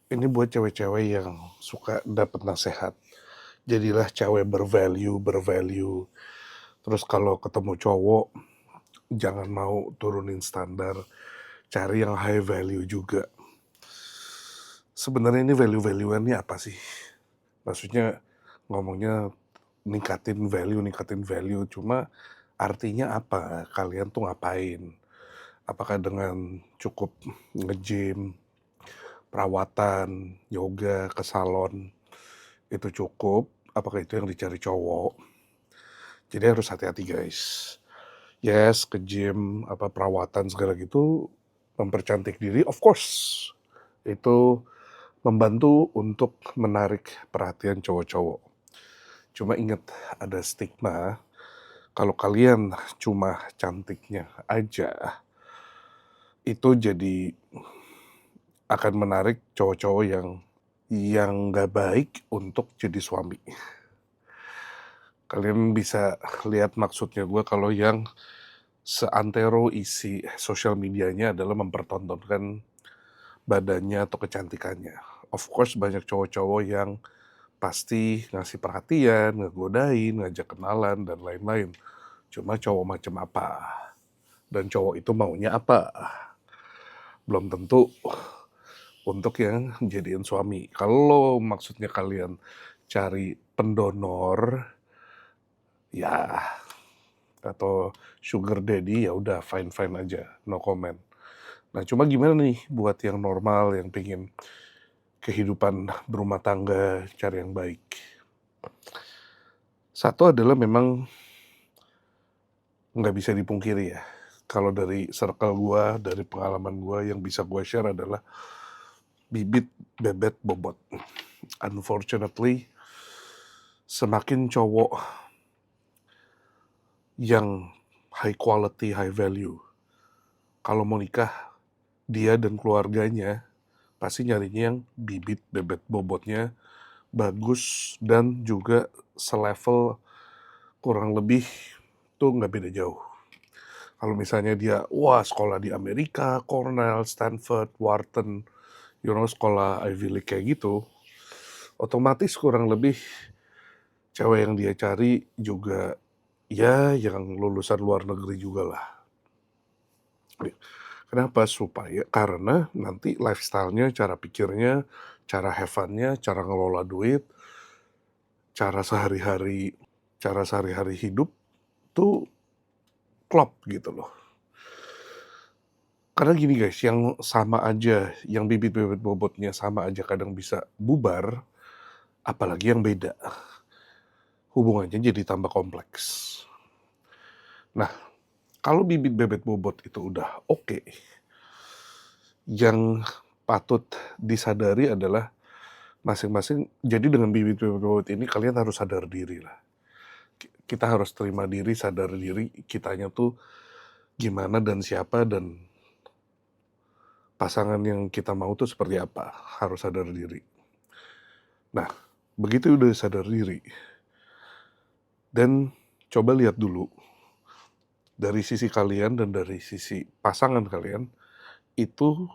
Ini buat cewek-cewek yang suka dapat nasehat. Jadilah cewek bervalue. Terus kalau ketemu cowok, jangan mau turunin standar, cari yang high value juga. Sebenarnya ini value-value-annya apa sih? Maksudnya ngomongnya ningkatin value, cuma artinya apa? Kalian tuh ngapain? Apakah dengan cukup nge-gym, perawatan, yoga, ke salon, itu cukup? Apakah itu yang dicari cowok? Jadi harus hati-hati guys. Yes, ke gym, perawatan segala gitu, mempercantik diri, of course. Itu membantu untuk menarik perhatian cowok-cowok. Cuma ingat, ada stigma, kalau kalian cuma cantiknya aja, itu jadi akan menarik cowok-cowok yang nggak baik untuk jadi suami. Kalian bisa lihat maksudnya gue kalau yang seantero isi sosial medianya adalah mempertontonkan badannya atau kecantikannya. Of course banyak cowok-cowok yang pasti ngasih perhatian, ngegodain, ngajak kenalan, dan lain-lain. Cuma cowok macam apa? Dan cowok itu maunya apa? Belum tentu untuk yang jadiin suami. Kalau maksudnya kalian cari pendonor, ya, atau sugar daddy, ya udah fine-fine aja, no comment. Nah, cuma gimana nih buat yang normal, yang pengen kehidupan berumah tangga, cari yang baik. Satu adalah memang nggak bisa dipungkiri ya, kalau dari circle gua, dari pengalaman gua yang bisa gua share adalah bibit, bebet, bobot. Unfortunately, semakin cowok yang high quality, high value, kalau mau nikah, dia dan keluarganya pasti nyarinya yang bibit, bebet, bobotnya bagus dan juga selevel kurang lebih tuh nggak beda jauh. Kalau misalnya dia, wah sekolah di Amerika, Cornell, Stanford, Wharton, sekolah Ivy League kayak gitu, otomatis kurang lebih cewek yang dia cari juga ya yang lulusan luar negeri juga lah. Kenapa? Karena nanti lifestyle-nya, cara pikirnya, cara have fun-nya, cara ngelola duit, cara sehari-hari hidup tuh klop gitu loh. Karena gini guys, yang sama aja, yang bibit-bibit bobotnya sama aja kadang bisa bubar, apalagi yang beda. Hubungannya jadi tambah kompleks. Nah, kalau bibit bebet bobot itu udah oke, yang patut disadari adalah masing-masing, jadi dengan bibit bebet bobot ini kalian harus sadar diri lah. Kita harus terima diri, sadar diri, kitanya tuh gimana dan siapa, dan pasangan yang kita mau tuh seperti apa, harus sadar diri. Nah, begitu udah sadar diri, dan coba lihat dulu dari sisi kalian dan dari sisi pasangan kalian, itu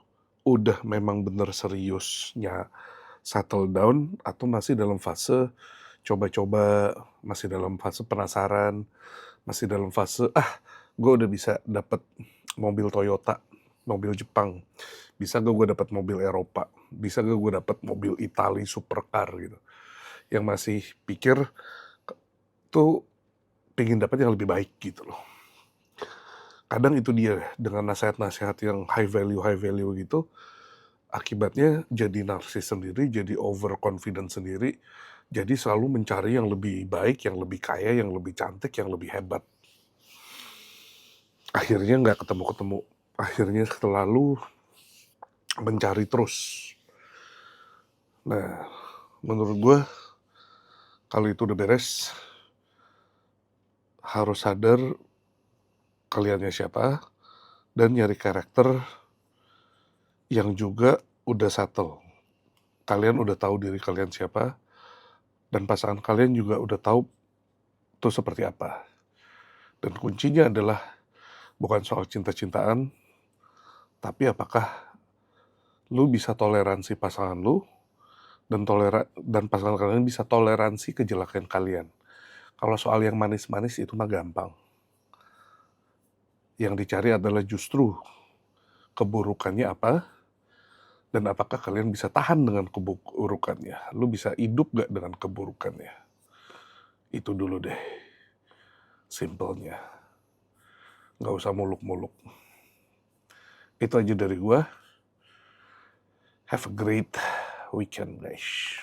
udah memang bener seriusnya settle down atau masih dalam fase coba-coba, masih dalam fase penasaran, masih dalam fase, gue udah bisa dapet mobil Toyota, mobil Jepang, bisa gak gue dapet mobil Eropa, bisa gak gue dapet mobil Itali supercar gitu. Yang masih pikir tuh pengen dapet yang lebih baik gitu loh. Kadang itu dia, dengan nasihat-nasihat yang high value gitu, akibatnya jadi narsis sendiri, jadi overconfident sendiri, jadi selalu mencari yang lebih baik, yang lebih kaya, yang lebih cantik, yang lebih hebat. Akhirnya nggak ketemu-ketemu, akhirnya selalu mencari terus. Nah, menurut gue, kalau itu udah beres, harus sadar kaliannya siapa, dan nyari karakter yang juga udah settle. Kalian udah tahu diri kalian siapa, dan pasangan kalian juga udah tahu itu seperti apa. Dan kuncinya adalah bukan soal cinta-cintaan, tapi apakah lu bisa toleransi pasangan lu, dan pasangan kalian bisa toleransi kejelekan kalian. Kalau soal yang manis-manis itu mah gampang. Yang dicari adalah justru keburukannya apa, dan apakah kalian bisa tahan dengan keburukannya. Lu bisa hidup gak dengan keburukannya. Itu dulu deh, simpelnya. Gak usah muluk-muluk. Itu aja dari gua. Have a great weekend, guys.